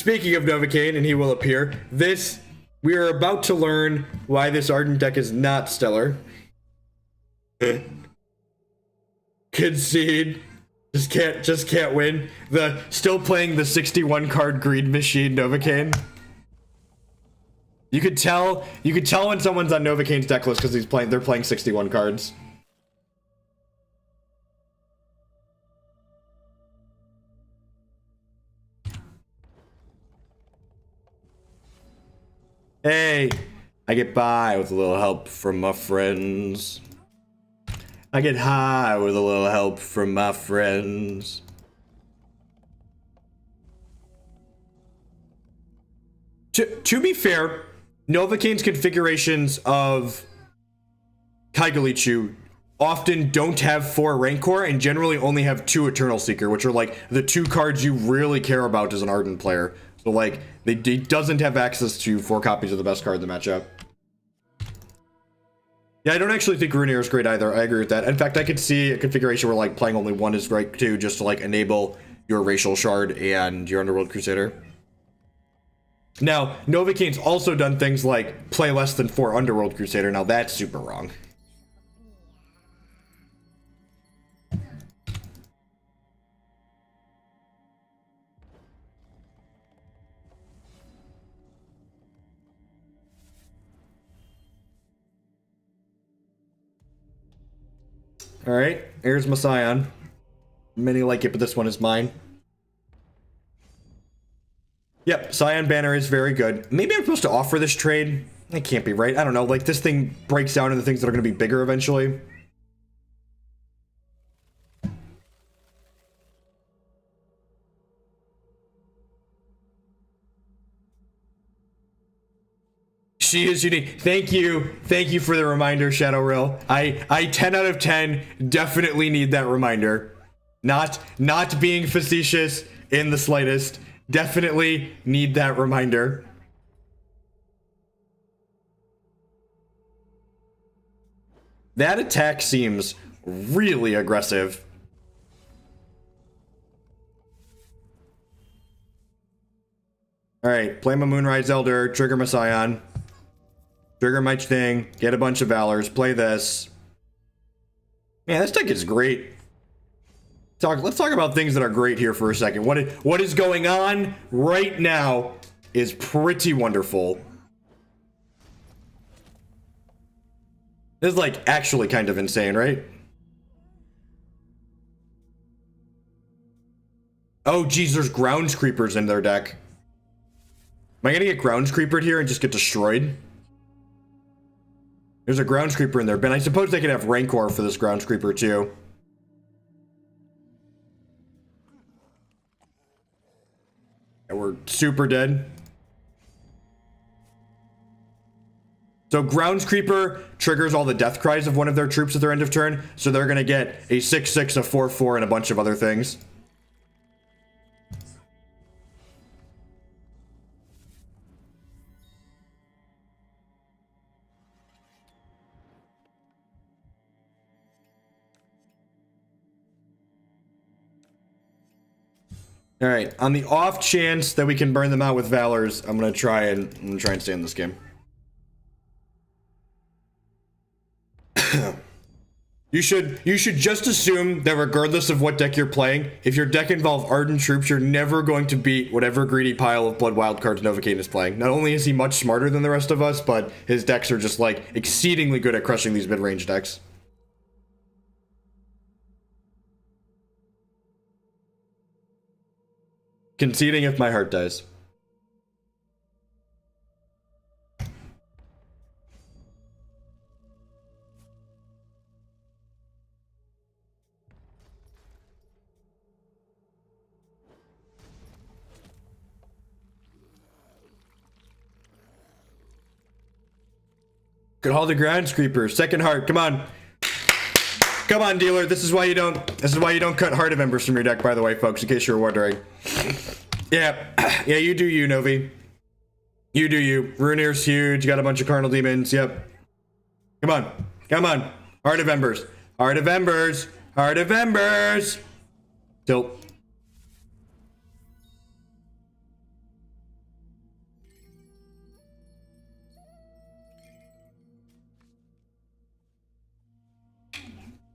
Speaking of Novocaine, and he will appear, we are about to learn why this Ardent deck is not stellar. Concede. Just can't win. Still playing the 61 card greed machine Novocaine. You could tell when someone's on Novocaine's decklist because they're playing 61 cards. Hey, I get by with a little help from my friends. I get high with a little help from my friends. To be fair, Novocaine's configurations of Kaigalichu often don't have 4 Rancor and generally only have 2 Eternal Seeker, which are like the 2 cards you really care about as an Ardent player. So like, he doesn't have access to 4 copies of the best card in the matchup. Yeah, I don't actually think Runeir is great either. I agree with that. In fact, I could see a configuration where like playing only 1 is right too, just to like enable your Racial Shard and your Underworld Crusader. Now, Novocaine's also done things like play less than 4 Underworld Crusader. Now that's super wrong. Alright, here's my Scion. Many like it, but this one is mine. Yep, Scion Banner is very good. Maybe I'm supposed to offer this trade. It can't be right. I don't know, like this thing breaks down into things that are going to be bigger eventually. She is unique. Thank you for the reminder, Shadow Rill. I 10 out of 10 definitely need that reminder. Not being facetious in the slightest. Definitely need that reminder. That attack seems really aggressive. Alright, play my Moonrise Elder, trigger my Scion. Trigger my thing, get a bunch of Valors, play this. Man, this deck is great. Let's talk about things that are great here for a second. What is going on right now is pretty wonderful. This is like actually kind of insane, right? Oh geez, there's Grounds Creepers in their deck. Am I gonna get Grounds Creepered here and just get destroyed? There's a Grounds Creeper in there, but I suppose they could have Rancor for this Grounds Creeper too. And we're super dead. So Grounds Creeper triggers all the death cries of one of their troops at their end of turn, so they're gonna get a 6/6, a 4/4, and a bunch of other things. All right, on the off chance that we can burn them out with Valors, I'm gonna try and stay in this game. You should just assume that regardless of what deck you're playing, if your deck involves Ardent troops, you're never going to beat whatever greedy pile of Blood Wildcards Novocaine is playing. Not only is he much smarter than the rest of us, but his decks are just like exceedingly good at crushing these mid-range decks. Conceding if my heart dies. Could hold the Grounds Creeper. Second heart. Come on. Come on, dealer. This is why you don't cut Heart of Embers from your deck, by the way, folks, in case you're wondering. Yeah, you do you, Novi. You do you. Runeir's huge. You got a bunch of Carnal Demons. Yep. Come on. Heart of Embers. Heart of Embers. Heart of Embers. Tilt.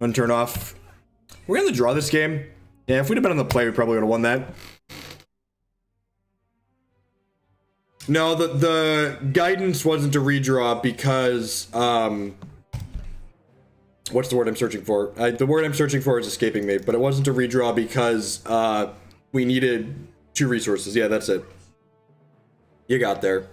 One turn off. We're gonna draw this game. Yeah, if we'd have been on the play, we probably would have won that. No, the guidance wasn't a redraw because, what's the word I'm searching for? The word I'm searching for is escaping me, but it wasn't a redraw because, we needed 2 resources. Yeah, that's it. You got there.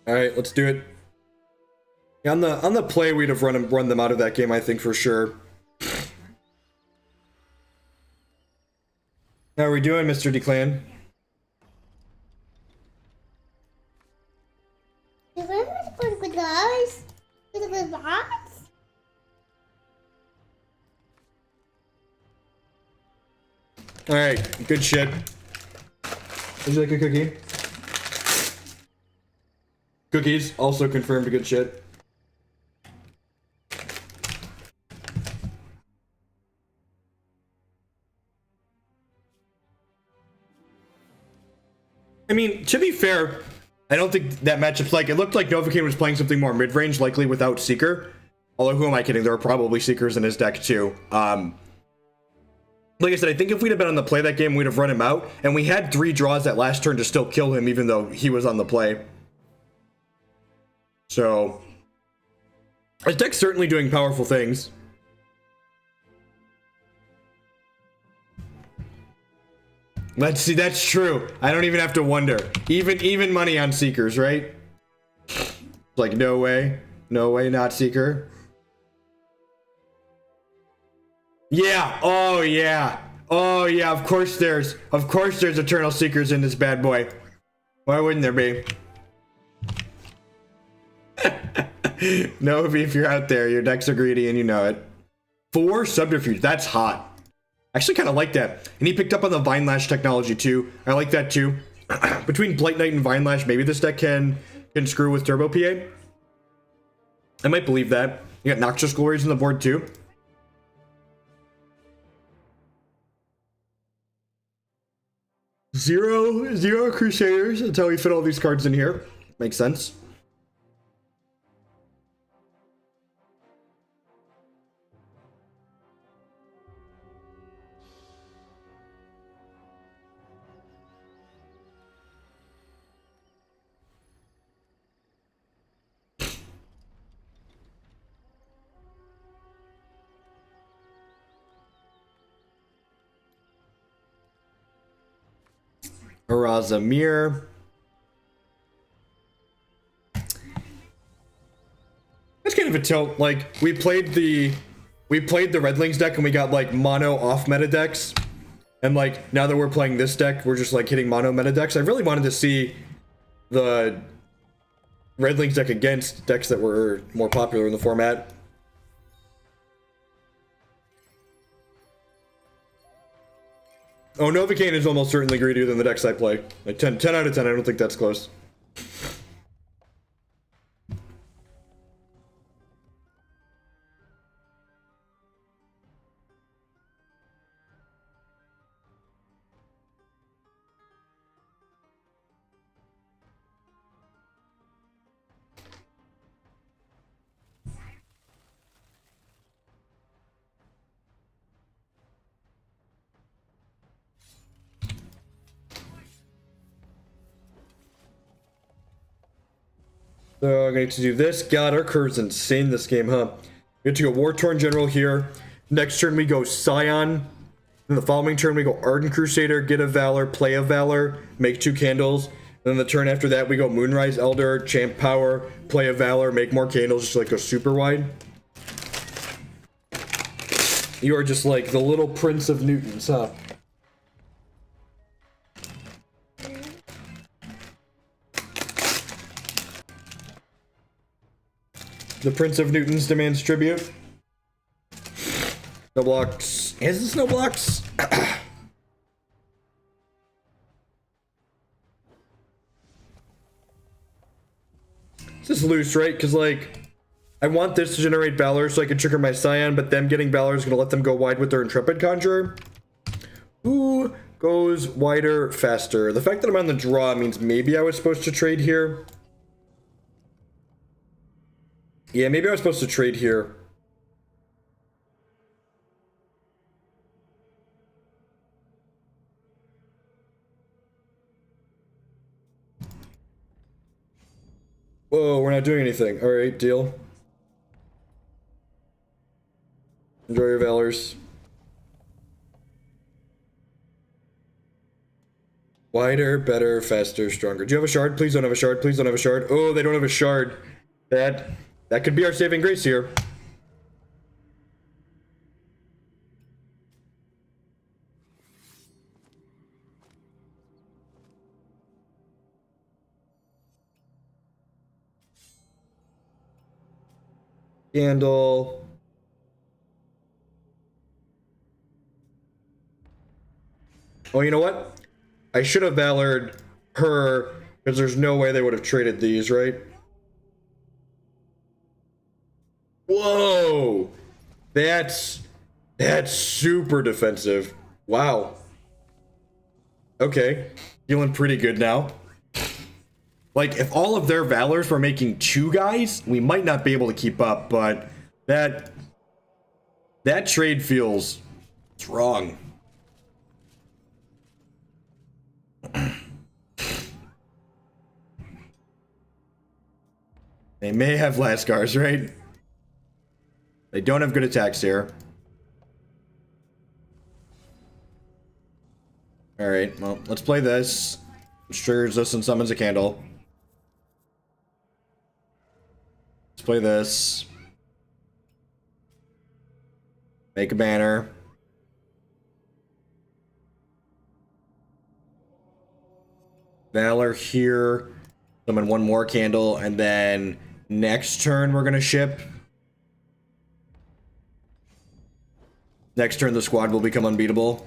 All right, let's do it. Yeah, on the play, we'd have run them out of that game, I think, for sure. How are we doing, Mr. Declan? All right, good shit. Would you like a cookie? Cookies, also confirmed good shit. I mean, to be fair, I don't think that matchup's like, it looked like Novocaine was playing something more mid-range, likely without Seeker. Although, who am I kidding? There are probably Seekers in his deck, too. Like I said, I think if we'd have been on the play that game, we'd have run him out. And we had 3 draws that last turn to still kill him, even though he was on the play. So, his deck's certainly doing powerful things. Let's see, that's true. I don't even have to wonder. Even money on Seekers, right? Like, no way. No way, not Seeker. Yeah. Oh, yeah. Oh, yeah. Of course there's Eternal Seekers in this bad boy. Why wouldn't there be? Novi, if you're out there, your decks are greedy and you know it. 4 Subterfuge. That's hot. I actually kind of like that. And he picked up on the Vine Lash technology too. I like that too. Between Blight Knight and Vine Lash, maybe this deck can screw with Turbo PA. I might believe that. You got Noxious Glories on the board too. Zero Crusaders. That's how we fit all these cards in here. Makes sense. Haraza Mirror. That's kind of a tilt. Like, we played the Redlings deck and we got like mono off meta decks. And like, now that we're playing this deck, we're just like hitting mono meta decks. I really wanted to see the Redlings deck against decks that were more popular in the format. Oh, Novocaine is almost certainly greedier than the decks I play. Like 10 out of 10, I don't think that's close. So I'm going to do this. God, our curve's insane this game, huh? We have to go Wartorn General here. Next turn we go Scion. Then the following turn we go Ardent Crusader, get a Valor, play a Valor, make 2 candles. Then the turn after that we go Moonrise Elder, champ power, play a Valor, make more candles, just like go super wide. You are just like the little Prince of Newtons, huh? The Prince of Newtons demands tribute. No blocks. Is this no blocks? loose, right? Because, like, I want this to generate Valor so I can trigger my Scion, but them getting Valor is going to let them go wide with their Intrepid Conjurer. Who goes wider faster? The fact that I'm on the draw means maybe I was supposed to trade here. Yeah, maybe I was supposed to trade here. Whoa, we're not doing anything. Alright, deal. Enjoy your Valors. Wider, better, faster, stronger. Do you have a shard? Please don't have a shard. Please don't have a shard. Oh, they don't have a shard. That could be our saving grace here. Candle. Oh, you know what? I should have valored her, because there's no way they would have traded these, right? Whoa! That's super defensive. Wow. Okay. Feeling pretty good now. Like, if all of their Valors were making 2 guys, we might not be able to keep up, but that trade feels strong. They may have Lascars, right? They don't have good attacks here. Alright, well, let's play this. Which triggers this and summons a candle. Let's play this. Make a banner. Valor here. Summon 1 more candle, and then next turn we're gonna ship. Next turn the squad will become unbeatable.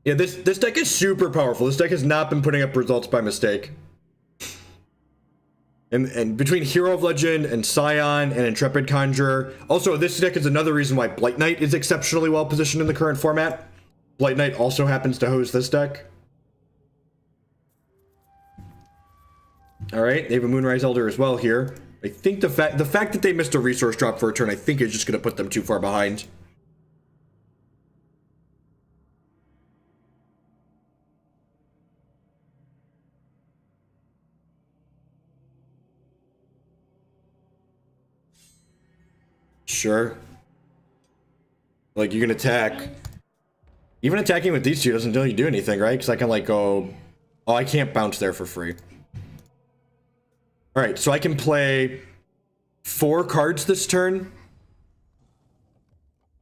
Yeah, this deck is super powerful. This deck has not been putting up results by mistake. And between Hero of Legend and Scion and Intrepid Conjurer. Also, this deck is another reason why Blight Knight is exceptionally well positioned in the current format. Blight Knight also happens to host this deck. Alright, they have a Moonrise Elder as well here. I think the fact that they missed a resource drop for a turn, I think is just going to put them too far behind. Sure. Like, you can attack. Even attacking with these two doesn't really do anything, right? Because I can, like, go... Oh, I can't bounce there for free. Alright, so I can play 4 cards this turn.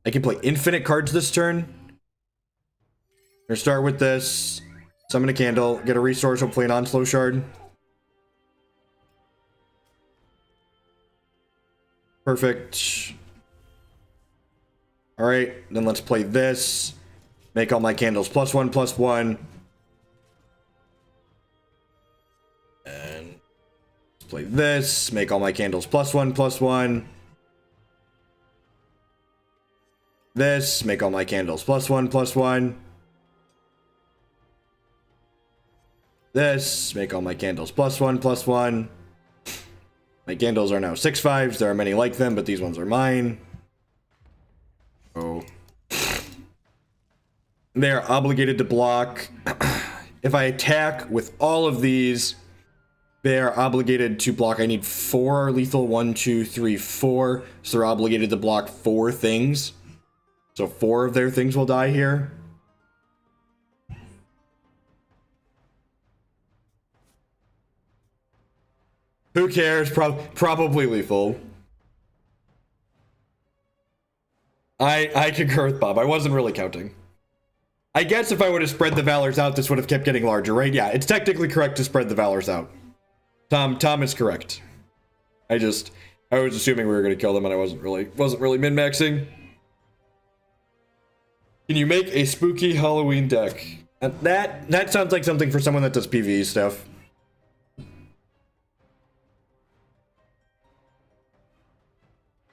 I can play infinite cards this turn. We're gonna start with this. Summon a candle. Get a resource, hopefully an Onslow Shard. Perfect. Alright, then let's play this. Make all my candles +1/+1. And let's play this. Make all my candles +1/+1. This. Make all my candles +1/+1. This. Make all my candles +1/+1. My candles are now 6/5s. There are many like them, but these ones are mine. Oh. They are obligated to block. If I attack with all of these, they are obligated to block. I need 4 lethal. 1, 2, 3, 4. So they're obligated to block 4 things. So 4 of their things will die here. Who cares? Probably lethal. I concur with Bob. I wasn't really counting. I guess if I would have spread the Valors out, this would have kept getting larger, right? Yeah, it's technically correct to spread the Valors out. Tom is correct. I was assuming we were going to kill them, and I wasn't really min-maxing. Can you make a spooky Halloween deck? That sounds like something for someone that does PvE stuff.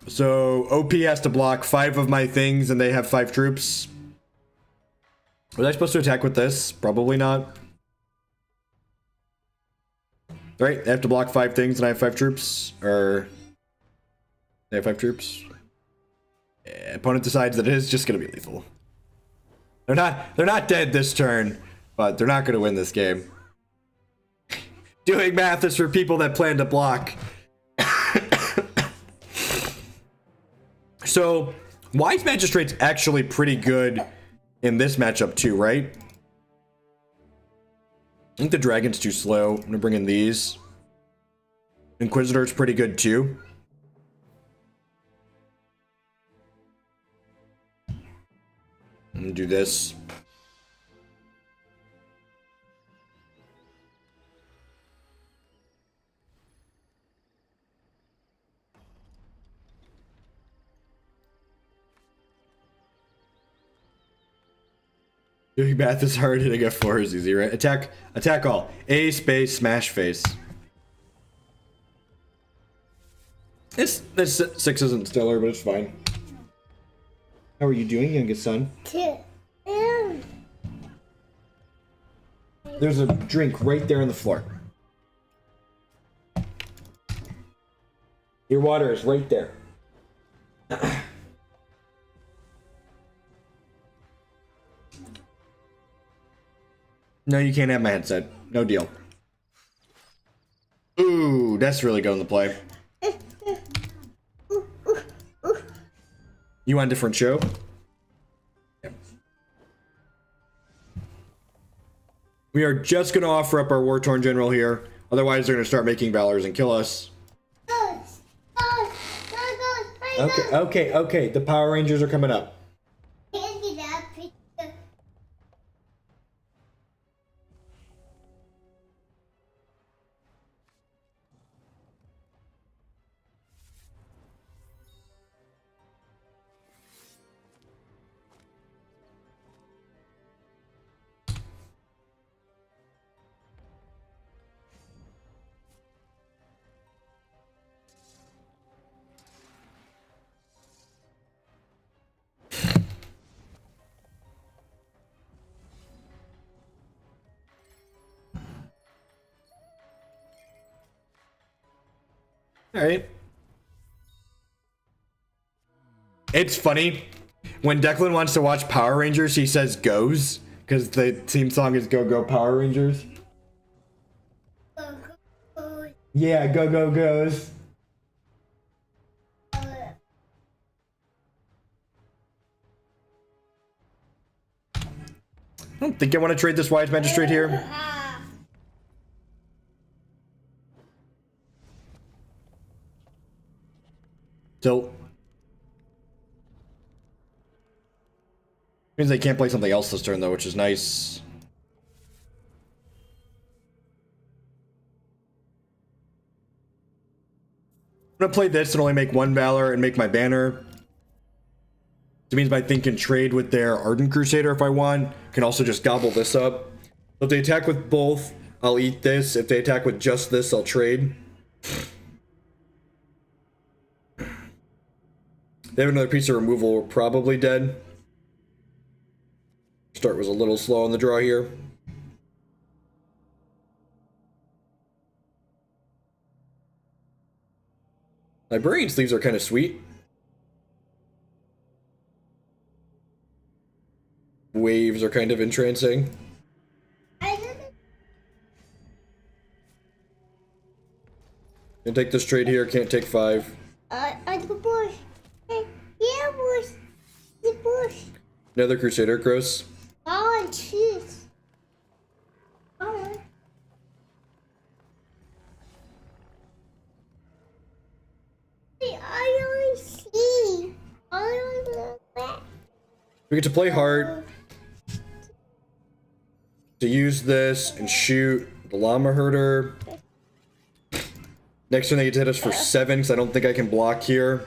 So OP has to block 5 of my things, and they have 5 troops. Was I supposed to attack with this? Probably not. Right, they have to block 5 things, and I have 5 troops. Or they have 5 troops. Yeah, opponent decides that it is just gonna be lethal. They're not dead this turn, but they're not gonna win this game. Doing math is for people that plan to block. So, Wise Magistrate's actually pretty good in this matchup too, right? I think the dragon's too slow. I'm gonna bring in these. Inquisitor's pretty good too. I'm gonna do this. Doing math is hard, hitting F4 is easy, right? Attack all. A space smash face. This 6 isn't stellar, but it's fine. How are you doing, youngest son? There's a drink right there on the floor. Your water is right there. No, you can't have my headset. No deal. Ooh, that's really going to play. You want a different show? Yep. We are just going to offer up our Wartorn General here. Otherwise, they're going to start making Valors and kill us. Okay. The Power Rangers are coming up. Alright. It's funny. When Declan wants to watch Power Rangers, he says goes. Because the theme song is Go Go Power Rangers. Yeah, go go goes. I don't think I want to trade this Wise Magistrate here. So means they can't play something else this turn though, which is nice. I'm gonna play this and only make 1 Valor and make my banner. It means my thing can trade with their Ardent Crusader if I want. Can also just gobble this up. So if they attack with both, I'll eat this. If they attack with just this, I'll trade. They have another piece of removal, we're probably dead. Start was a little slow on the draw here. Librarian sleeves are kind of sweet. Waves are kind of entrancing. Can take this trade here, can't take 5. The bush. Yeah, bush. The bush. Another Crusader, gross. Oh, jeez. Oh. I don't see. I don't look back. We get to play Heart. To use this and shoot the Llama Herder. Next turn they get to hit us for 7 because I don't think I can block here.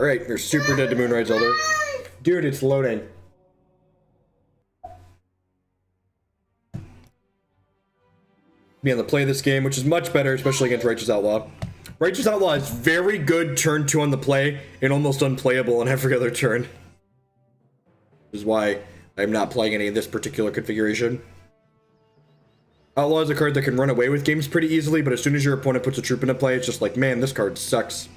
Alright, you're super dead to Moonrise Elder. Dude, it's loading. Be on the play of this game, which is much better, especially against Righteous Outlaw. Righteous Outlaw is very good turn 2 on the play, and almost unplayable on every other turn. Which is why I'm not playing any of this particular configuration. Outlaw is a card that can run away with games pretty easily, but as soon as your opponent puts a troop into play, it's just like, man, this card sucks.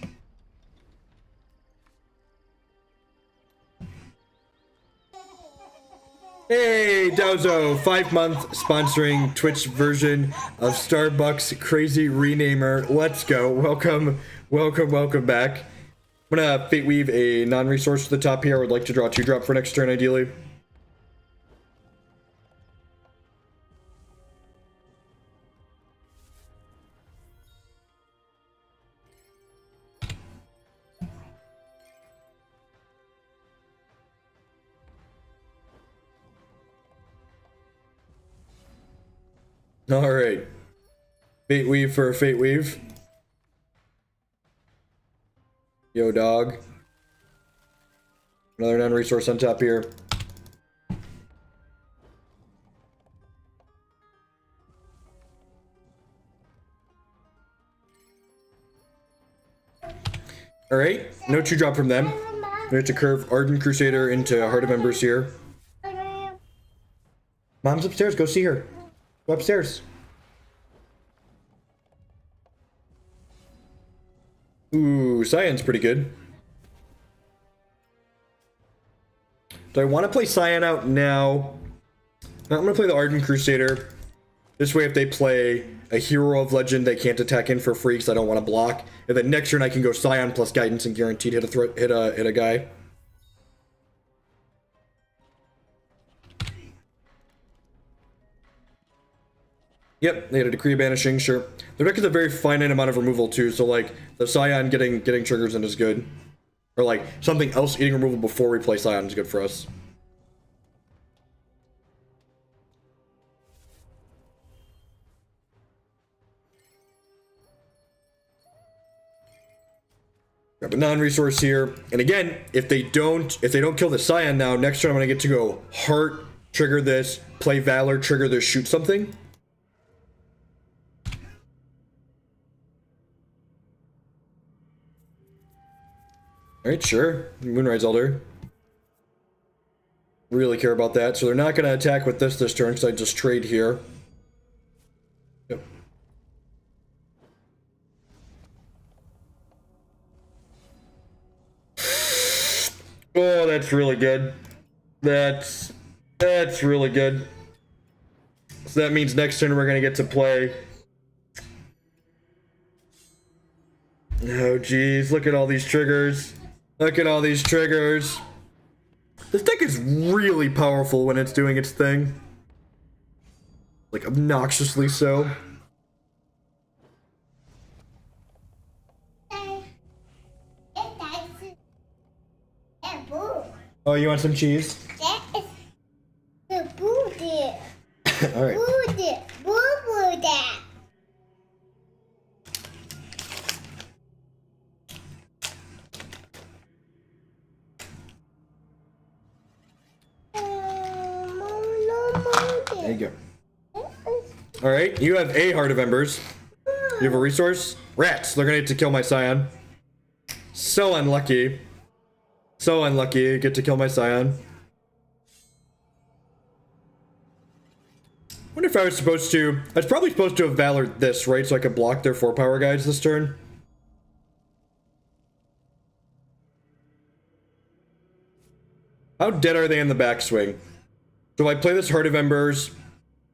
Hey, Dowzo, 5-month sponsoring Twitch version of Starbucks Crazy Renamer. Let's go. Welcome, welcome, welcome back. I'm gonna Fate Weave a non-resource to the top here. I would like to draw a 2-drop for next turn, ideally. Alright. Fate Weave for a Fate Weave. Yo, dog. Another non-resource on top here. Alright, no 2-drop from them. We have to curve Ardent Crusader into Heart of Embers here. Mom's upstairs, go see her. Go upstairs. Ooh, Scion's pretty good. Do I want to play Scion out now? I'm going to play the Ardent Crusader. This way, if they play a Hero of Legend, they can't attack in for free because I don't want to block. And then next turn, I can go Scion plus Guidance and guaranteed hit a guy. Yep, they had a Decree of Banishing, sure. Their deck is a very finite amount of removal too, so like the Scion getting triggers in is good. Or like something else eating removal before we play Scion is good for us. Grab a non-resource here. And again, if they don't kill the Scion now, next turn I'm gonna get to go Heart, trigger this, play Valor, trigger this, shoot something. Alright, sure. Moonrise Elder. Really care about that. So they're not going to attack with this turn because I just trade here. Yep. Oh, that's really good. That's really good. So that means next turn we're going to get to play... Oh, geez. Look at all these triggers. Look at all these triggers. This deck is really powerful when it's doing its thing. Like, obnoxiously so. Oh, you want some cheese? Alright. There you go. Alright, you have a Heart of Embers. You have a resource? Rats! They're gonna get to kill my Scion. So unlucky. So unlucky. Get to kill my Scion. Wonder if I was supposed to... I was probably supposed to have Valored this, right? So I could block their 4-power guys this turn. How dead are they in the backswing? So I play this Heart of Embers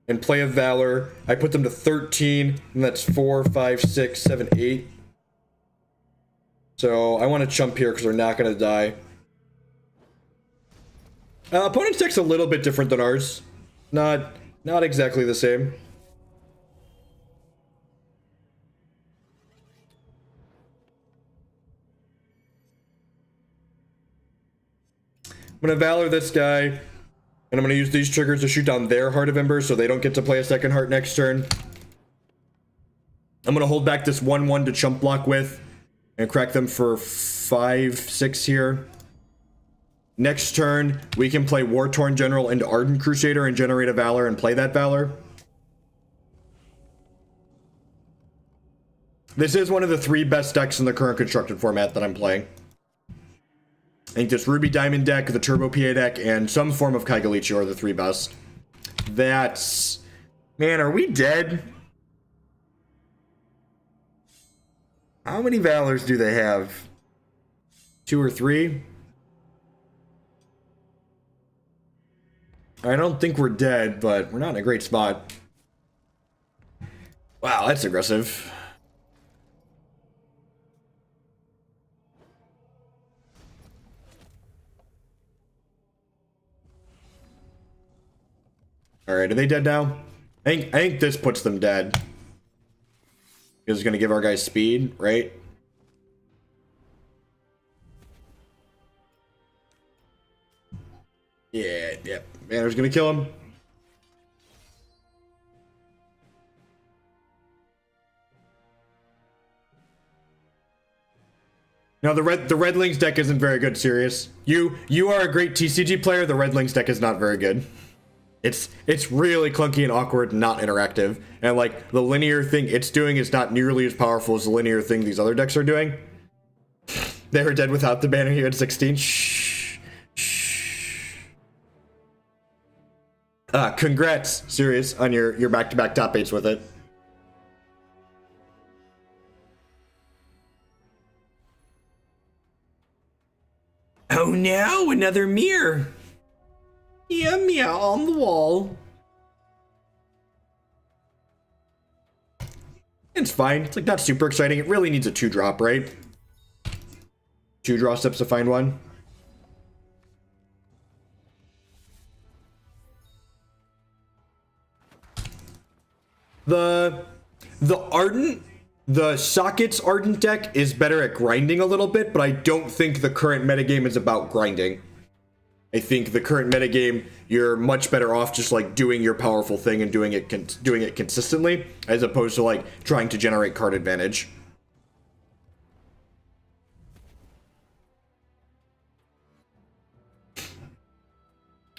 and play a Valor. I put them to 13, and that's 4, 5, 6, 7, 8. So I want to chump here because they're not going to die. Opponent's deck's a little bit different than ours. Not exactly the same. I'm going to Valor this guy, and I'm going to use these triggers to shoot down their Heart of Embers so they don't get to play a second Heart next turn. I'm going to hold back this 1/1 to chump block with, And crack them for 5, 6 here. Next turn, we can play Wartorn General into Ardent Crusader and generate a Valor and play that Valor. This is one of the 3 best decks in the current constructed format that I'm playing. I think this Ruby Diamond deck, the Turbo PA deck, and some form of Kaigalichi are the 3 best. That's... Man, are we dead? How many Valors do they have? 2 or 3? I don't think we're dead, but we're not in a great spot. Wow, that's aggressive. Alright, are they dead now? I think this puts them dead. Because it's going to give our guys speed, right? Yeah, yep. Banner's going to kill him. No, the Redlings deck isn't very good, Sirius. You are a great TCG player, the Redlings deck is not very good. It's really clunky and awkward, not interactive. And like the linear thing it's doing is not nearly as powerful as the linear thing these other decks are doing. They were dead without the banner here at 16. Shh. Shh. Congrats, Sirius, on your back-to-back top 8s with it. Oh no, another mirror. Yeah, meow on the wall. It's fine. It's like not super exciting. It really needs a 2-drop, right? 2 draw steps to find one. The Sockets Ardent deck is better at grinding a little bit, but I don't think the current metagame is about grinding. I think the current metagame, you're much better off just like doing your powerful thing and doing it consistently, as opposed to like trying to generate card advantage.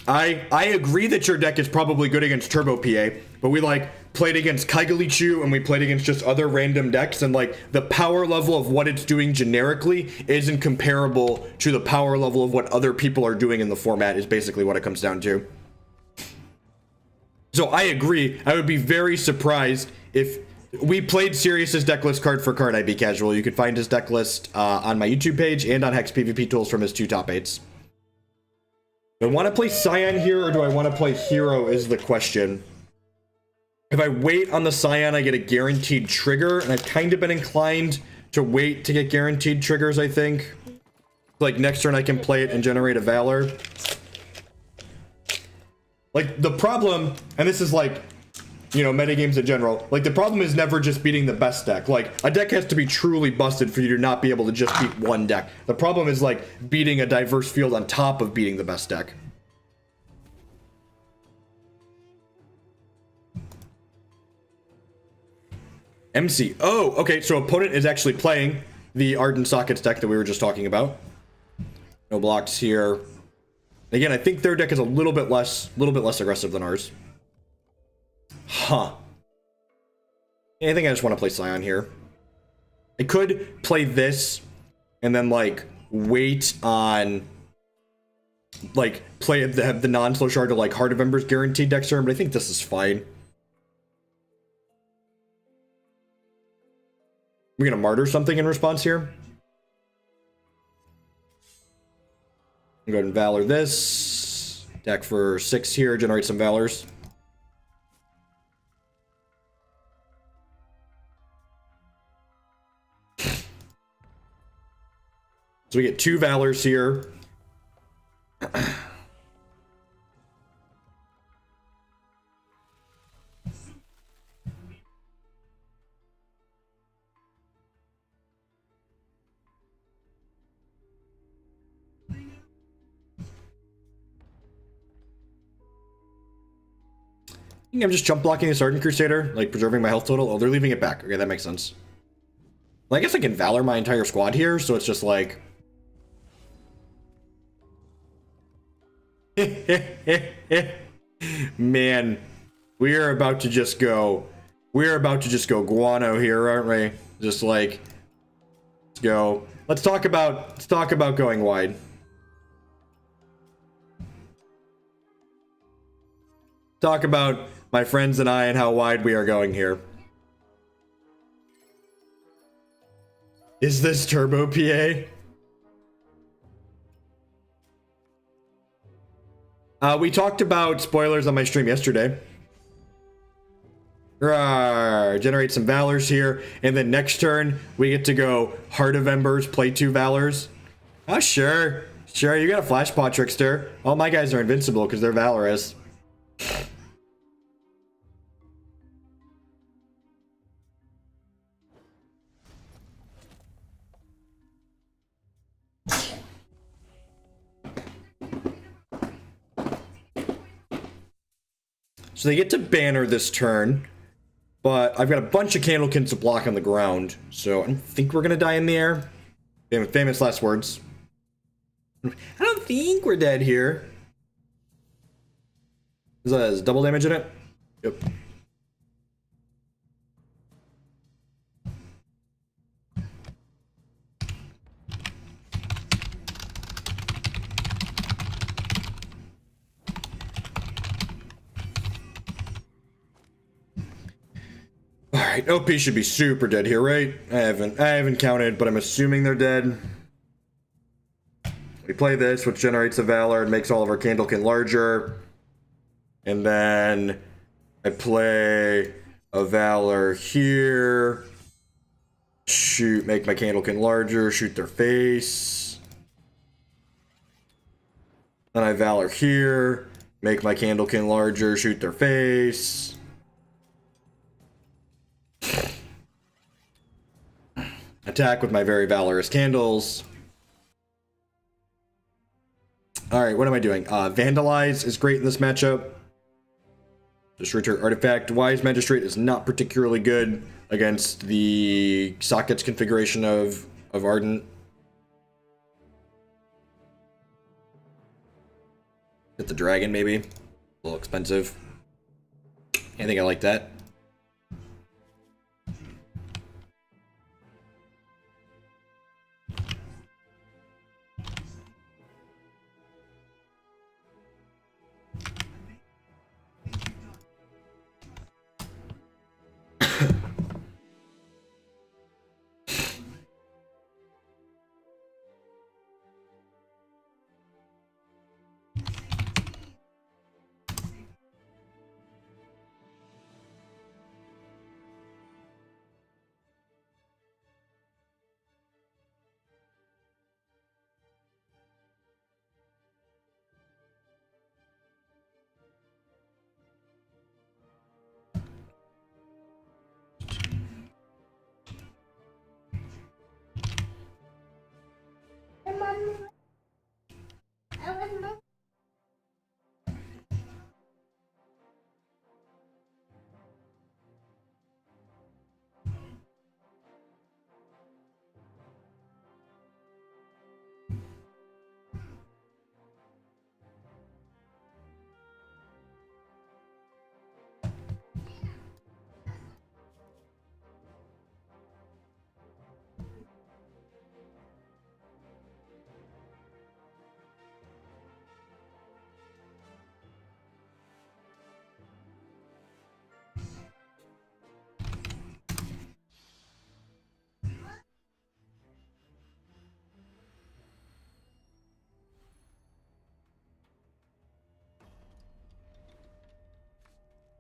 I agree that your deck is probably good against Turbo PA, but we like played against Kaigalichu and we played against just other random decks, and like the power level of what it's doing generically isn't comparable to the power level of what other people are doing in the format, is basically what it comes down to. So I agree. I would be very surprised if we played Sirius's deck list card for card. I'd be casual. You could find his deck list on my YouTube page and on Hex PvP Tools from his 2 top 8s. Do I want to play Scion here, or do I want to play Hero is the question. If I wait on the Scion, I get a guaranteed trigger, and I've kind of been inclined to wait to get guaranteed triggers, I think. Like, next turn I can play it and generate a Valor. Like, the problem, and this is like, you know, metagames in general, like, the problem is never just beating the best deck. Like, a deck has to be truly busted for you to not be able to just beat one deck. The problem is, like, beating a diverse field on top of beating the best deck. MC. Oh, okay, so opponent is actually playing the Ardent Sockets deck that we were just talking about. No blocks here. Again, I think their deck is a little bit less aggressive than ours. Huh. I think I just want to play Scion here. I could play this and then, like, wait on, like, play the non-slow shard to, like, Heart of Embers guaranteed deck turn, but I think this is fine. We're gonna Martyr something in response here. Go ahead and Valor this. Deck for 6 here, generate some Valors. So we get 2 Valors here. I think I'm just jump blocking this Ardent Crusader, like preserving my health total. Oh, they're leaving it back. Okay, that makes sense. Well, I guess I can Valor my entire squad here, so it's just like... Man, we are about to just go... We're about to just go guano here, aren't we? Just like... Let's go. Let's talk about going wide. Talk about my friends and I and how wide we are going here. Is this Turbo PA? We talked about spoilers on my stream yesterday. Rawr, generate some Valors here, and then next turn, we get to go Heart of Embers, play 2 Valors. Oh, sure. Sure, you got a Flashpot Trickster. All my guys are invincible because they're Valorous. So they get to banner this turn, but I've got a bunch of Candlekins to block on the ground, so I don't think we're gonna die in the air. Famous last words. I don't think we're dead here. Is double damage in it? Yep. Alright, OP should be super dead here, right? I haven't counted, but I'm assuming they're dead. We play this, which generates a Valor and makes all of our Candlekin larger. And then I play a Valor here. Shoot, make my Candlekin larger, shoot their face. Then I Valor here, make my Candlekin larger, shoot their face. Attack with my very valorous candles. Alright, what am I doing? Vandalize is great in this matchup. Destroy turret artifact. Wise Magistrate is not particularly good against the sockets configuration of Ardent. Get the dragon, maybe. A little expensive. I think I like that.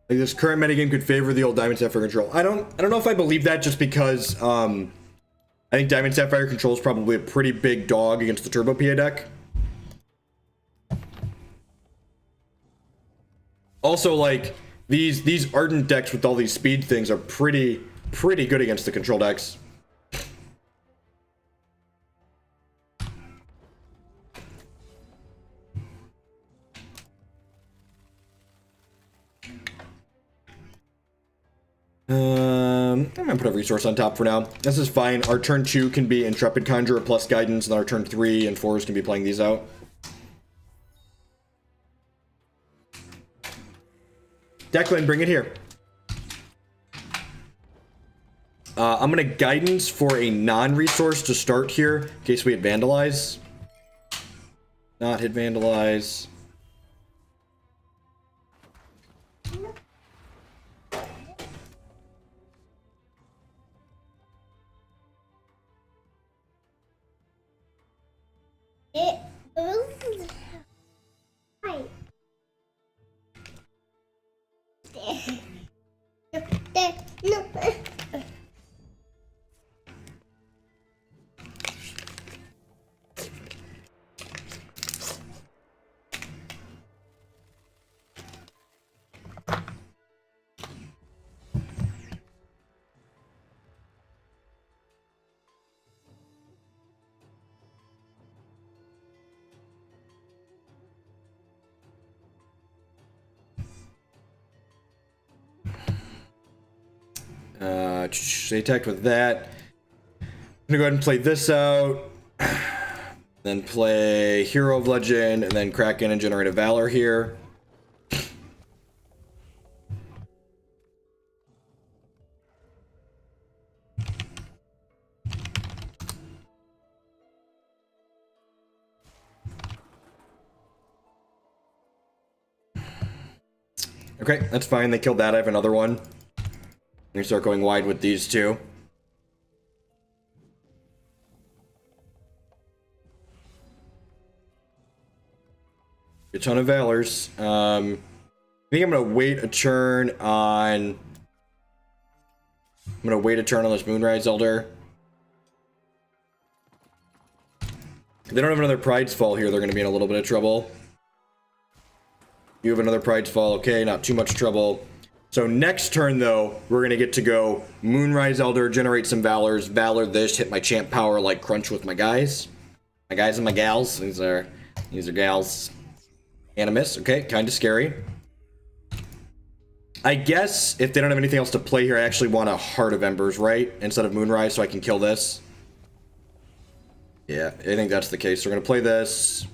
Like, this current metagame could favor the old Diamond Sapphire control. I don't know if I believe that, just because I think Diamond Sapphire control is probably a pretty big dog against the Turbo PA deck. Also, like, these Ardent decks with all these speed things are pretty good against the control decks. I'm gonna put a resource on top for now. This is fine. Our turn 2 can be Intrepid Conjurer plus Guidance, and our turn 3 and 4s can be playing these out. Declan, bring it here. I'm gonna Guidance for a non-resource to start here, in case we hit Vandalize. Not hit Vandalize. It was right. No. They attacked with that. I'm gonna go ahead and play this out. Then play Hero of Legend, and then crack in and generate a Valor here. Okay, that's fine. They killed that. I have another one. We start going wide with these two. A ton of Valors. I think I'm gonna wait a turn on. I'm gonna wait a turn on this Moonrise Elder. If they don't have another Pride's Fall here, they're gonna be in a little bit of trouble. You have another Pride's Fall, okay, not too much trouble. So next turn, though, we're going to get to go Moonrise Elder, generate some Valors, Valor this, hit my champ power, like crunch with my guys. My guys and my gals. These are gals. Animus, okay, kind of scary. I guess if they don't have anything else to play here, I actually want a Heart of Embers, right? Instead of Moonrise, so I can kill this. Yeah, I think that's the case. So we're going to play this.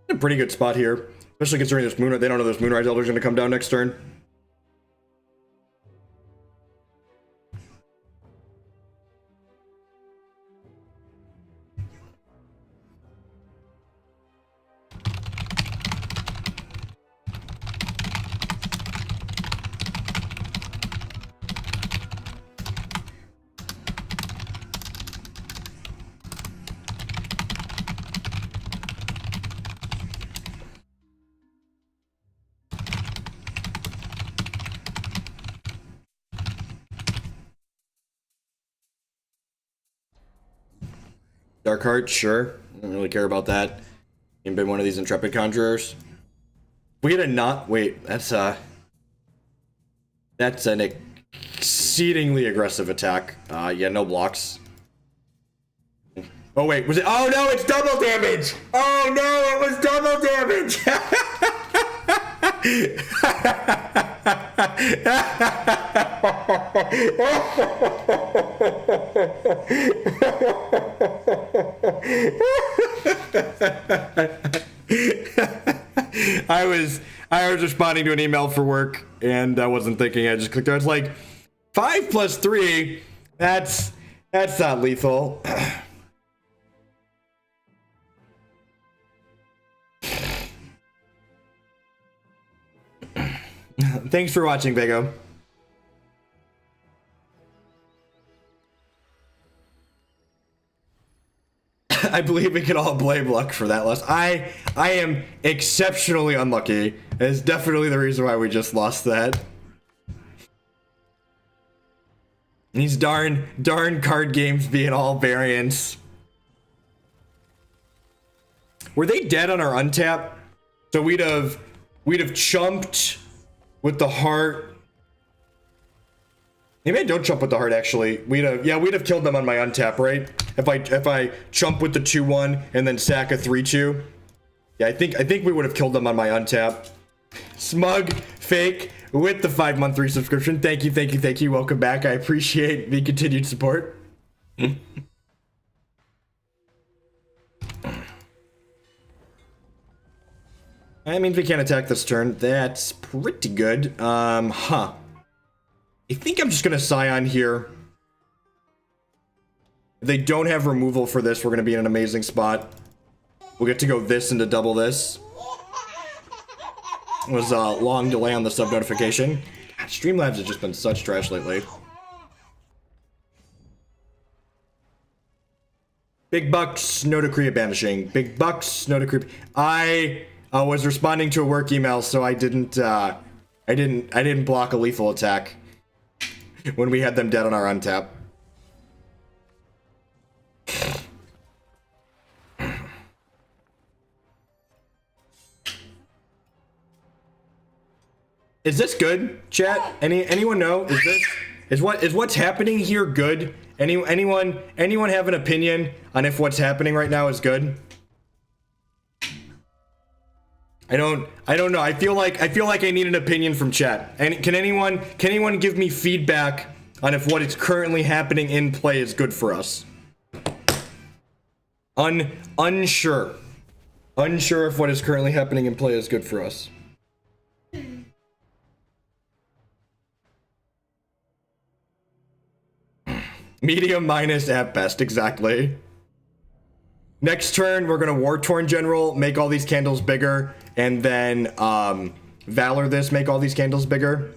A pretty good spot here, especially considering this Moonrise. They don't know this Moonrise Elder is going to come down next turn. Dark Heart, sure. I don't really care about that. You've been one of these Intrepid Conjurers. We had a not. Wait, that's an exceedingly aggressive attack. Yeah, no blocks. Oh wait, was it? Oh no, it's double damage. Oh no, it was double damage. I was responding to an email for work and I wasn't thinking. I just clicked on. It's like 5 + 3. That's not lethal. Thanks for watching, Vago. I believe we can all blame luck for that loss. I am exceptionally unlucky. It's definitely the reason why we just lost that. These darn card games being all variants. Were they dead on our untap? So we'd have chumped with the heart. Maybe I don't chump with the heart actually. We'd have killed them on my untap, right? If I chump with the 2/1 and then sack a 3/2. Yeah, I think we would have killed them on my untap. Smug Fake with the 5-month resubscription. Thank you. Welcome back. I appreciate the continued support. That means we can't attack this turn. That's pretty good. I think I'm just gonna Scion here. If they don't have removal for this, we're gonna be in an amazing spot. We'll get to go this into double this. It was a long delay on the sub notification. God, Streamlabs has just been such trash lately. Big bucks, no decree of banishing. Big bucks, no decree. I was responding to a work email, so I didn't block a lethal attack when we had them dead on our untap. Is this good, chat? Anyone know? Is what's happening here good? Anyone have an opinion on if what's happening right now is good? I don't know. I feel like I need an opinion from chat. And can anyone give me feedback on if what is currently happening in play is good for us? Unsure if what is currently happening in play is good for us. Medium minus at best, exactly. Next turn, we're gonna Wartorn General, make all these candles bigger, and then Valor this, make all these candles bigger.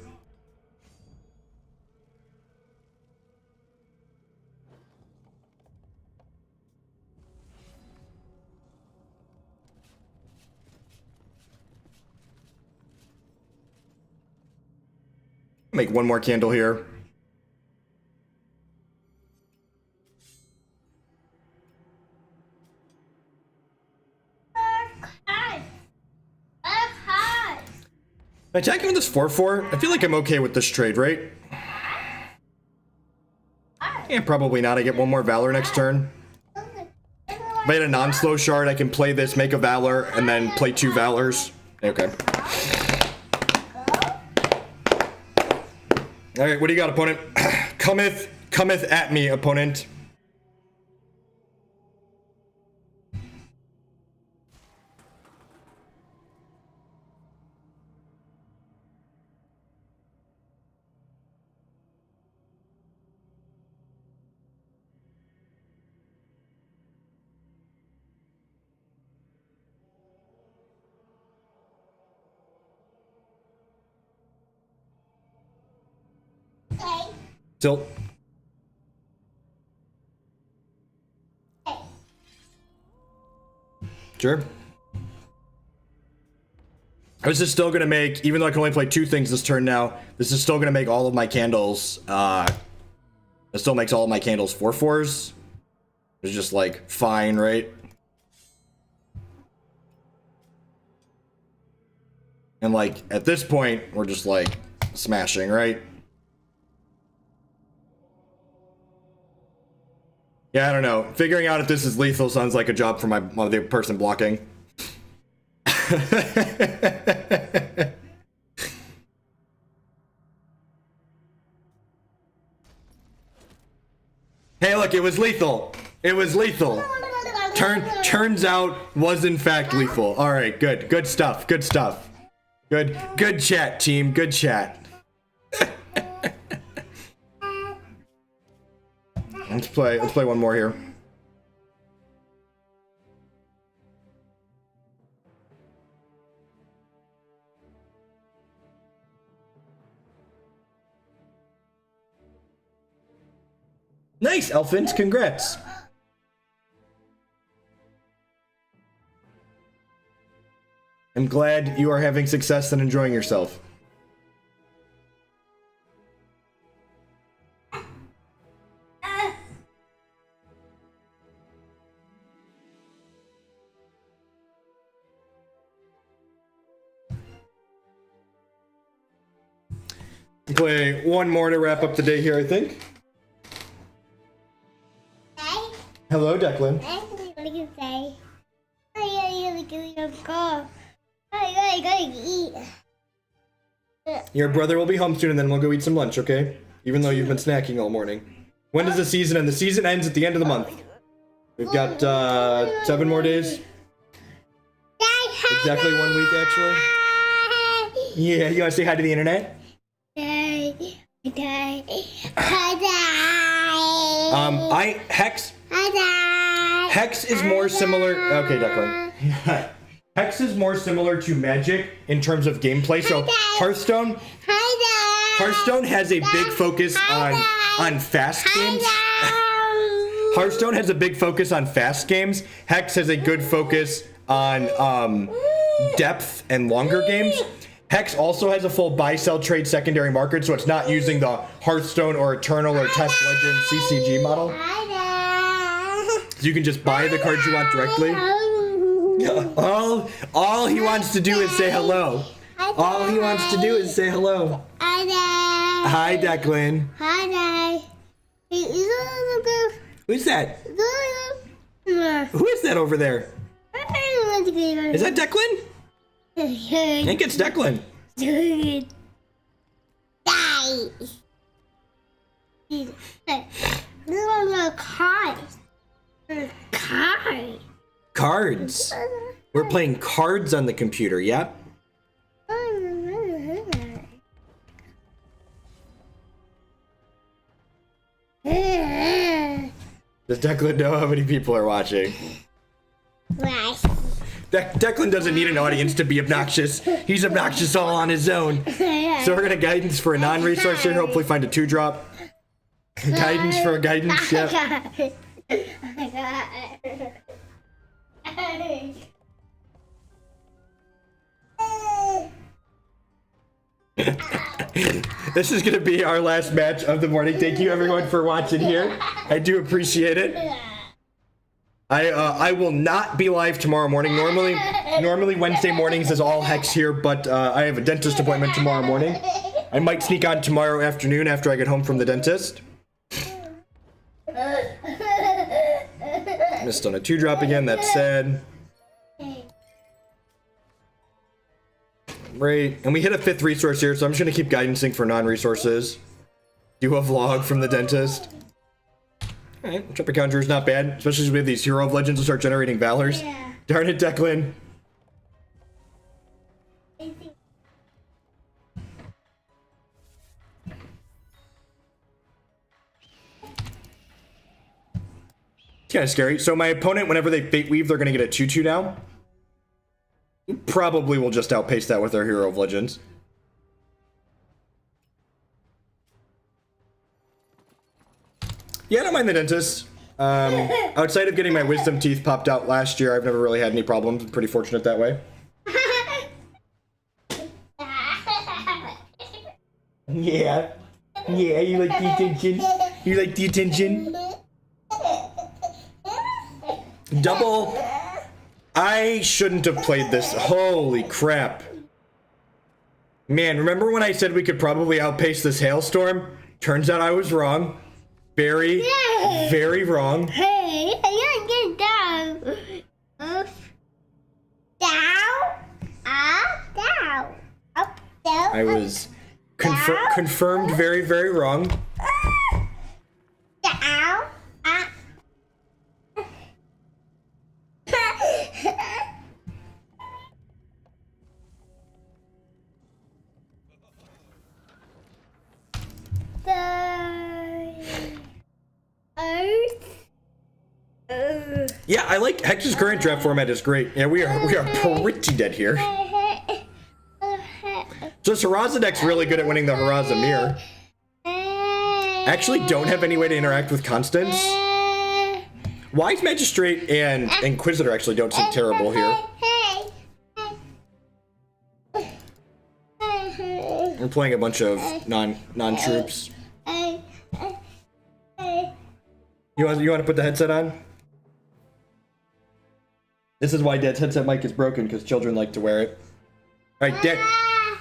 Make one more candle here. Attacking with this 4/4, I feel like I'm okay with this trade, right? Yeah, probably not. I get one more Valor next turn. If I had a non-slow shard, I can play this, make a Valor, and then play 2 Valors. Okay. Alright, what do you got, opponent? cometh at me, opponent. Tilt. Sure. This is still gonna make, even though I can only play 2 things this turn now, this is still gonna make all of my candles, it still makes all of my candles 4/4s. It's just like, fine, right? And like, at this point, we're just like, smashing, right? Yeah, I don't know. Figuring out if this is lethal sounds like a job for the person blocking. Hey, look, it was lethal. It was lethal. Turns out was in fact lethal. All right, good. Good stuff. Good stuff. Good chat, team. Good chat. Let's play one more here. Nice, Elfins, congrats. I'm glad you are having success and enjoying yourself. Play one more to wrap up the day here, I think. Hello, Declan. What do you say? I gotta eat. Your brother will be home soon, and then we'll go eat some lunch, okay? Even though you've been snacking all morning. When does the season end? The season ends at the end of the month. We've got 7 more days. Exactly 1 week, actually. Yeah, you want to say hi to the internet? Hex is more similar. Okay, Declan. Hex is more similar to Magic in terms of gameplay. So Hearthstone has a big focus on fast games. Hearthstone has a big focus on fast games. Hex has a good focus on depth and longer games. Hex also has a full buy, sell, trade secondary market, so it's not using the Hearthstone or Eternal or Test Legend CCG model. So you can just buy the cards you want directly. All he wants to do is say hello. All he wants to do is say hello. Hi, Declan. Who's that? Who is that over there? Is that Declan? I think it's Declan. Cards. We're playing cards on the computer, yep. Does Declan know how many people are watching? Declan doesn't need an audience to be obnoxious. He's obnoxious all on his own. So we're gonna guidance for a non-resource here. Hopefully find a 2-drop. Guidance for a guidance, yep. This is gonna be our last match of the morning. Thank you everyone for watching here. I do appreciate it. I will not be live tomorrow morning. Normally Wednesday mornings is all Hex here, but I have a dentist appointment tomorrow morning. I might sneak on tomorrow afternoon after I get home from the dentist. Missed on a 2-drop again, that's sad. Right, and we hit a 5th resource here, so I'm just gonna keep guidancing for non-resources. Do a vlog from the dentist. Alright, Intrepid Conjurer is not bad, especially as we have these Hero of Legends to start generating Valors. Yeah. Darn it, Declan. It's kind of scary. So my opponent, whenever they Fate Weave, they're going to get a 2-2 now. Probably will just outpace that with our Hero of Legends. Yeah, I don't mind the dentist. Outside of getting my wisdom teeth popped out last year, I've never really had any problems. I'm pretty fortunate that way. Yeah. Yeah, you like the attention? You like the attention? Double. I shouldn't have played this. Holy crap. Man, remember when I said we could probably outpace this hailstorm? Turns out I was wrong. Very, very wrong. Hey, I gotta get down. Down, up, down, up, down. I was confirmed very, very wrong. Down, up. Yeah, I like Hex's current draft format is great. Yeah, we are pretty dead here. So this Haraza deck's really good at winning the Haraza mirror. Actually don't have any way to interact with Constance. Wise Magistrate and Inquisitor actually don't seem terrible here. We're playing a bunch of non-troops. You want to put the headset on? This is why Dad's headset mic is broken, because children like to wear it. Alright, Dad,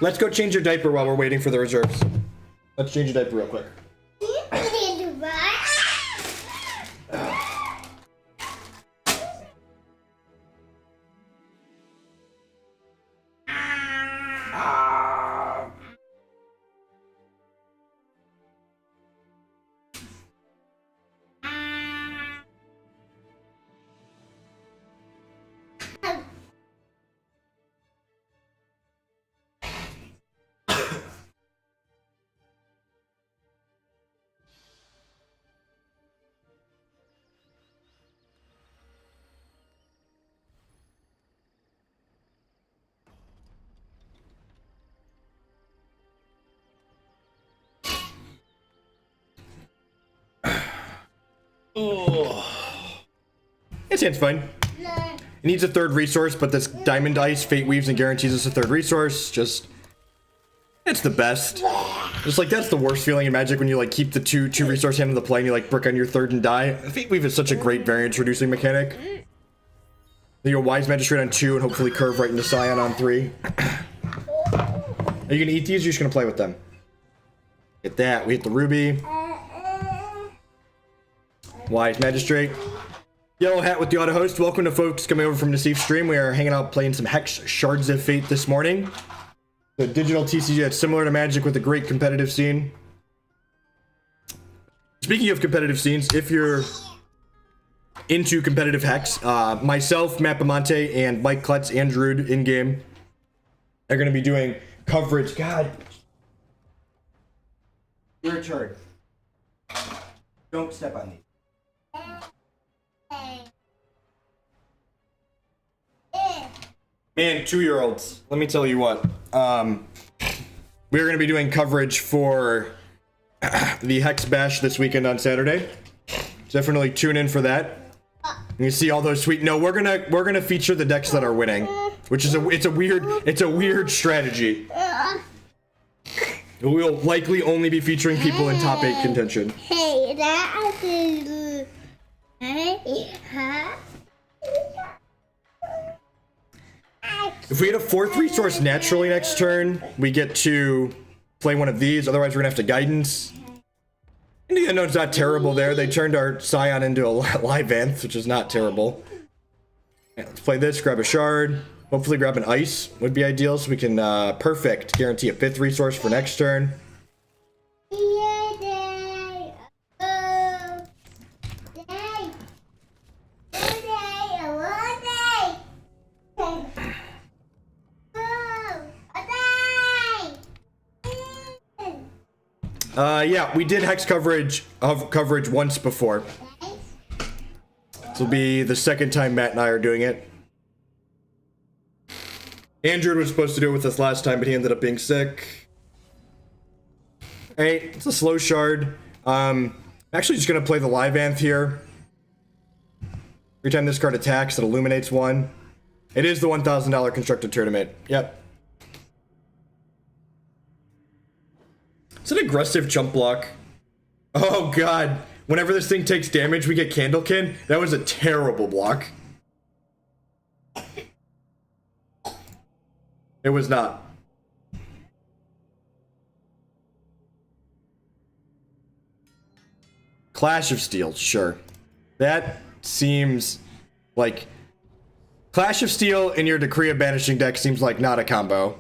let's go change your diaper while we're waiting for the reserves. Let's change a diaper real quick. Oh. It seems fine. It needs a third resource, but this Diamond Ice Fate weaves and guarantees us a third resource. Just, it's the best. Just like, that's the worst feeling in Magic when you like keep the two resource hand in the play and you like brick on your third and die. Fate weave is such a great variance reducing mechanic. You go Wise Magistrate on 2 and hopefully curve right into Scion on 3. Are you gonna eat these or are you just gonna play with them? Get that. We hit the ruby. Wise Magistrate. Yellow hat with the auto host. Welcome to folks coming over from Nassif's stream. We are hanging out playing some Hex Shards of Fate this morning. The digital TCG that's similar to Magic with a great competitive scene. Speaking of competitive scenes, if you're into competitive Hex, myself, Matt Bamonte, and Mike Klutz and Druid in-game are going to be doing coverage. God. Your turn. Don't step on these. Man, 2-year-olds. Let me tell you what. We're going to be doing coverage for the Hex Bash this weekend on Saturday. Definitely tune in for that. You see all those sweet. No, we're gonna feature the decks that are winning, which is it's a weird strategy. We'll likely only be featuring people in top 8 contention. Hey, If we get a 4th resource naturally next turn, we get to play one of these. Otherwise, we're gonna have to guidance. Indiana Note's not terrible there. They turned our Scion into a Lyvaanth, which is not terrible. Yeah, let's play this, grab a shard. Hopefully grab an ice would be ideal so we can, perfect, guarantee a 5th resource for next turn. Yeah, we did Hex coverage once before. This will be the second time Matt and I are doing it. Andrew was supposed to do it with us last time, but he ended up being sick. Hey, it's a slow shard. I'm actually just gonna play the Lyvaanth here. Every time this card attacks, it illuminates one. It is the $1,000 constructed tournament. Yep. It's an aggressive jump block. Oh god. Whenever this thing takes damage, we get Candlekin. That was a terrible block. It was not. Clash of Steel, sure. That seems like... Clash of Steel in your Decree of Banishing deck seems like not a combo.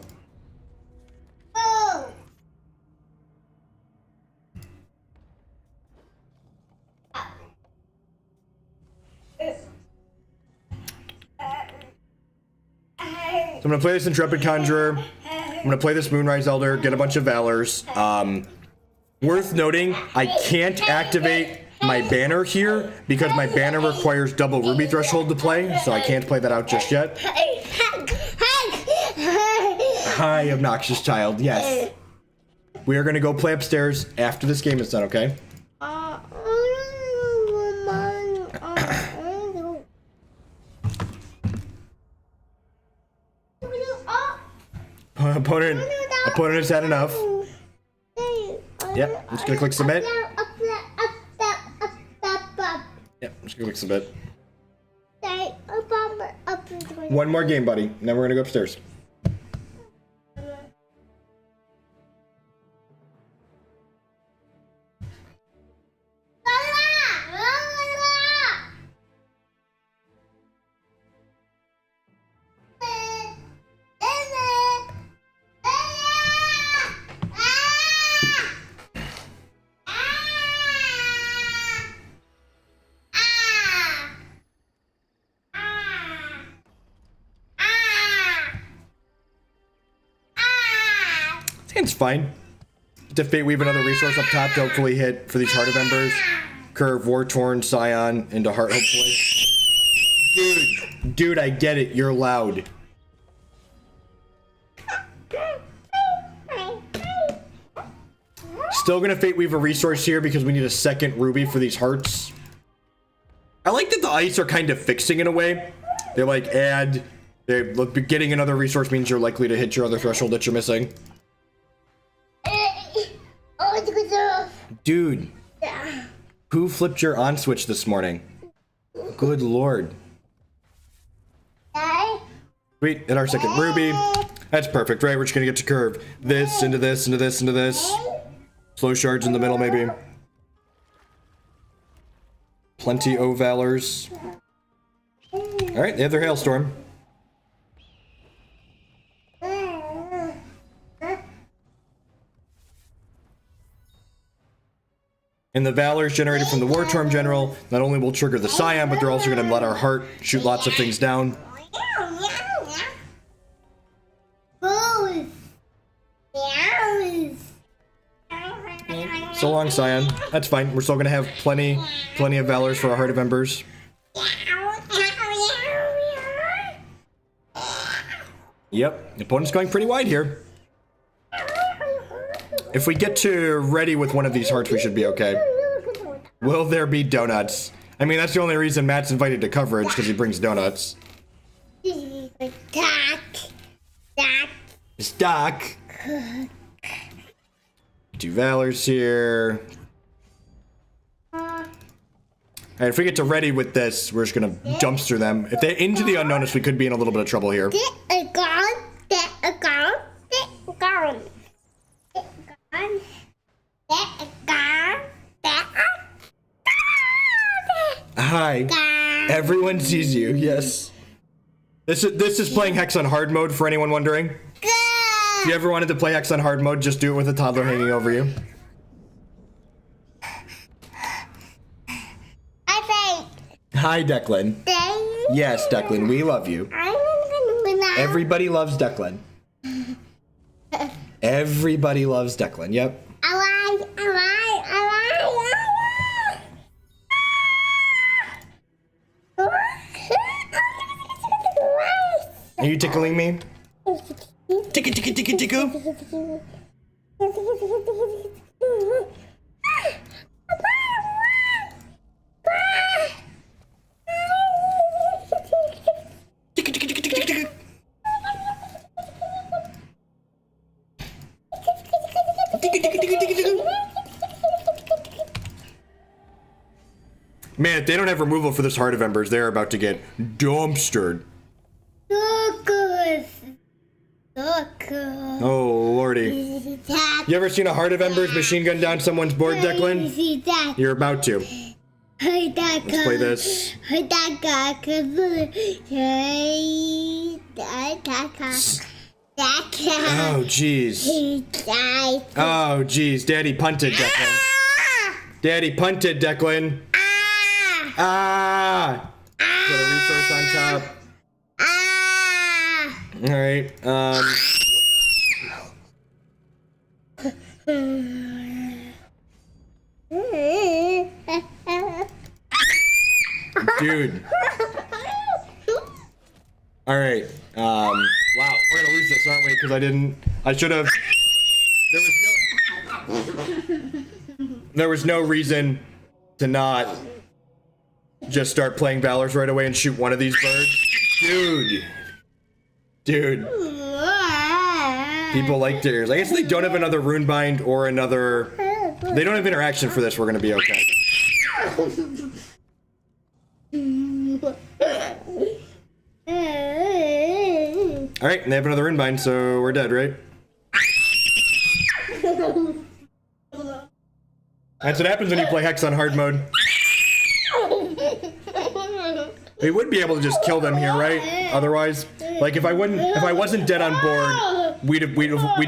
So I'm gonna play this Intrepid Conjurer. I'm gonna play this Moonrise Elder, get a bunch of Valors. Worth noting, I can't activate my banner here because my banner requires double Ruby Threshold to play, so I can't play that out just yet. Hi, obnoxious child. Yes. We are gonna go play upstairs after this game is done, okay? Opponent has had enough. Yep, I'm just gonna click submit. Yep, I'm just gonna click submit. One more game, buddy, and then we're gonna go upstairs. It's fine. To Fate Weave another resource up top to hopefully hit for these Heart of Embers. Curve Wartorn, Scion into Heart, hopefully. Dude, I get it. You're loud. Still gonna Fate Weave a resource here because we need a second ruby for these hearts. I like that the ice are kind of fixing in a way. They like look, getting another resource means you're likely to hit your other threshold that you're missing. Dude, who flipped your on switch this morning? Good lord. Sweet, hit our second ruby. That's perfect, right? We're just gonna get to curve this into this into this into this. Slow shards in the middle, maybe. Plenty O Valors. Alright, they have their Hailstorm. And the Valors generated from the Wartorn General not only will trigger the Scion, but they're also going to let our heart shoot lots of things down. So long, Scion. That's fine. We're still going to have plenty of Valors for our Heart of Embers. Yep, the opponent's going pretty wide here. If we get to ready with one of these hearts, we should be okay. Will there be donuts? I mean, that's the only reason Matt's invited to coverage, because he brings donuts. Stock. 2 Valors here. Alright, if we get to ready with this, we're just gonna dumpster them. If they're into the Unknownest, we could be in a little bit of trouble here. Hi. Everyone sees you, yes. This is playing Hex on hard mode for anyone wondering. If you ever wanted to play Hex on hard mode, just do it with a toddler hanging over you. Hi, Declan. Yes, Declan, we love you. Everybody loves Declan. Everybody loves Declan, yep. Are you tickling me? Tickle. Man, if they don't have removal for this Heart of Embers, they're about to get dumpstered. Oh, lordy. You ever seen a Heart of Embers machine gun down someone's board, Declan? You're about to. Let's play this. Oh, jeez. Oh, jeez. Daddy punted, Declan. Daddy punted, Declan. Ah! Got a resource on top. Alright, dude. Alright, wow, we're gonna lose this, aren't we? Because I should have, there was no reason to not just start playing Valors right away and shoot one of these birds. Dude. People like theirs. I guess they don't have another Runebind or another... They don't have interaction for this. We're gonna be okay. Alright, and they have another Runebind, so we're dead, right? That's what happens when you play Hex on hard mode. We would be able to just kill them here, right? Otherwise, like if I wasn't dead on board, we'd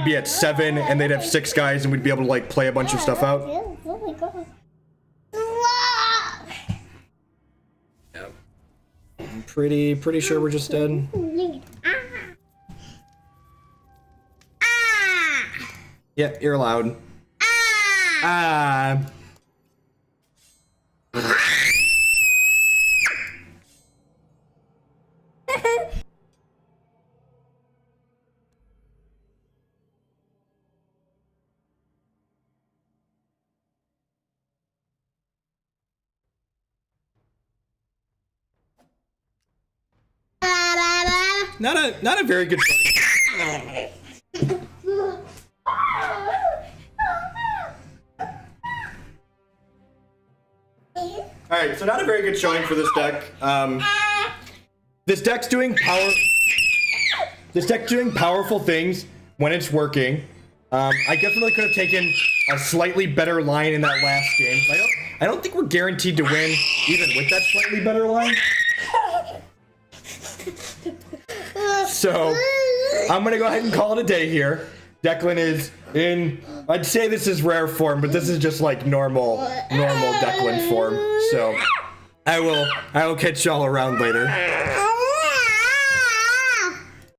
be at 7 and they'd have 6 guys and we'd be able to like play a bunch of stuff out. Yeah. I'm pretty sure we're just dead. Yeah, you're allowed. Ah. Not a very good choice. Alright, so not a very good showing for this deck. This deck's doing powerful things when it's working. I definitely could have taken a slightly better line in that last game. I don't think we're guaranteed to win even with that slightly better line. So I'm gonna go ahead and call it a day here. Declan is in, I'd say this is rare form, but this is just like normal Declan form. So I will catch y'all around later.